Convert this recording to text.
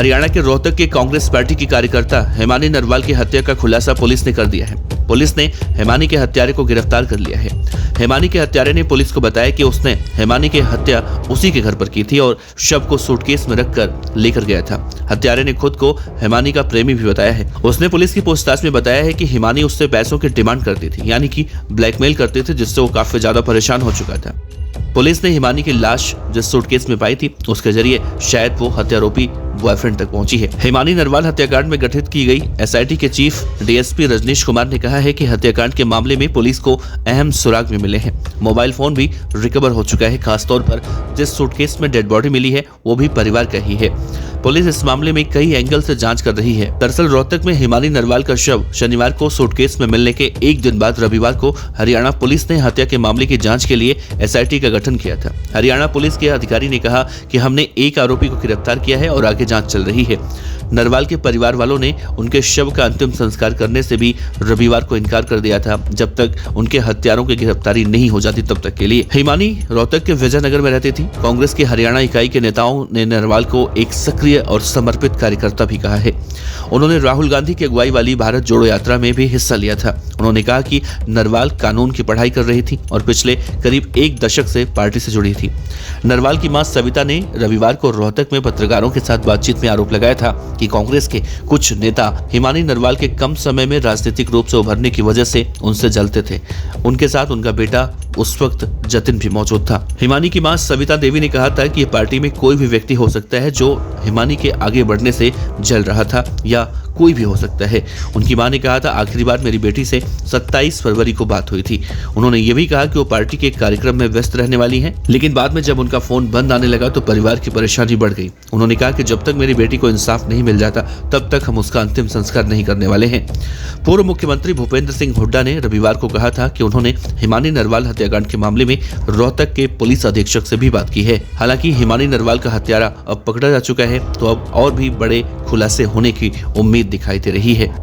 हरियाणा के रोहतक के कांग्रेस पार्टी की कार्यकर्ता हिमानी नरवाल की हत्या का खुलासा पुलिस ने कर दिया है। पुलिस ने हिमानी के हत्यारे को गिरफ्तार कर लिया है। हिमानी के हत्यारे ने पुलिस को बताया कि उसने हिमानी की हत्या उसी के घर पर की थी और शव को सूटकेस में रखकर लेकर गया था। हत्यारे ने खुद को हिमानी का प्रेमी भी बताया है। उसने पुलिस की पूछताछ में बताया है कि हिमानी उससे पैसों की डिमांड करती थी, यानी कि ब्लैकमेल करते थे, जिससे वो काफी ज्यादा परेशान हो चुका था। पुलिस ने हिमानी की लाश जिस सूटकेस में पाई थी, उसके जरिए शायद वो हत्यारोपी बॉयफ्रेंड तक पहुंची है। हिमानी नरवाल हत्याकांड में गठित की गई एसआईटी के चीफ डीएसपी रजनीश कुमार ने कहा है कि हत्याकांड के मामले में पुलिस को अहम सुराग भी मिले हैं। मोबाइल फोन भी रिकवर हो चुका है। खासतौर पर जिस सूटकेस में डेड बॉडी मिली है वो भी परिवार का ही है। पुलिस इस मामले में कई एंगल से जांच कर रही है। दरअसल रोहतक में हिमानी नरवाल का शव शनिवार को सूटकेस में मिलने के एक दिन बाद रविवार को हरियाणा पुलिस ने हत्या के मामले की जांच के लिए एसआईटी का गठन किया था। हरियाणा पुलिस के अधिकारी ने कहा कि हमने एक आरोपी को गिरफ्तार किया है और आगे जांच चल रही है। नरवाल के परिवार वालों ने उनके शव का अंतिम संस्कार करने से भी रविवार को इनकार कर दिया था, जब तक उनके हत्यारों की गिरफ्तारी नहीं हो जाती तब तक के लिए। हिमानी रोहतक के विजयनगर में रहती थी। कांग्रेस की हरियाणा इकाई के नेताओं ने नरवाल को एक सक्रिय और समर्पित कार्यकर्ता भी कहा है। उन्होंने राहुल गांधी की अगुवाई वाली भारत जोड़ो यात्रा में भी हिस्सा लिया था। उन्होंने कहा कि नरवाल कानून की पढ़ाई कर रही थी और पिछले करीब एक दशक से पार्टी से जुड़ी थी। नरवाल की मां सविता ने रविवार को रोहतक में पत्रकारों के साथ बातचीत में आरोप लगाया था कि कांग्रेस के कुछ नेता हिमानी नरवाल के कम समय में राजनीतिक रूप से उभरने की वजह से उनसे जलते थे। उनके साथ उनका बेटा उस वक्त जतिन भी मौजूद था। हिमानी की मां सविता देवी ने कहा था कि पार्टी में कोई भी व्यक्ति हो सकता है जो हिमानी के आगे बढ़ने से जल रहा था, या कोई भी हो सकता है। उनकी मां ने कहा था, आखिरी बार मेरी बेटी से 27 फरवरी को बात हुई थी। उन्होंने ये भी कहा कि वो पार्टी के कार्यक्रम में व्यस्त रहने वाली हैं, लेकिन बाद में जब उनका फोन बंद आने लगा तो परिवार की परेशानी बढ़ गई। उन्होंने कहा कि जब तक मेरी बेटी को इंसाफ नहीं मिल जाता तब तक हम उसका अंतिम संस्कार नहीं करने वाले हैं। पूर्व मुख्यमंत्री भूपेंद्र सिंह हुड्डा ने रविवार को कहा था कि उन्होंने हिमानी नरवाल हत्याकांड के मामले में रोहतक के पुलिस अधीक्षक से भी बात की है। हालांकि हिमानी नरवाल का हत्यारा अब पकड़ा जा चुका है, तो अब और भी बड़े खुलासे होने की उम्मीद दिखाई दे रही है।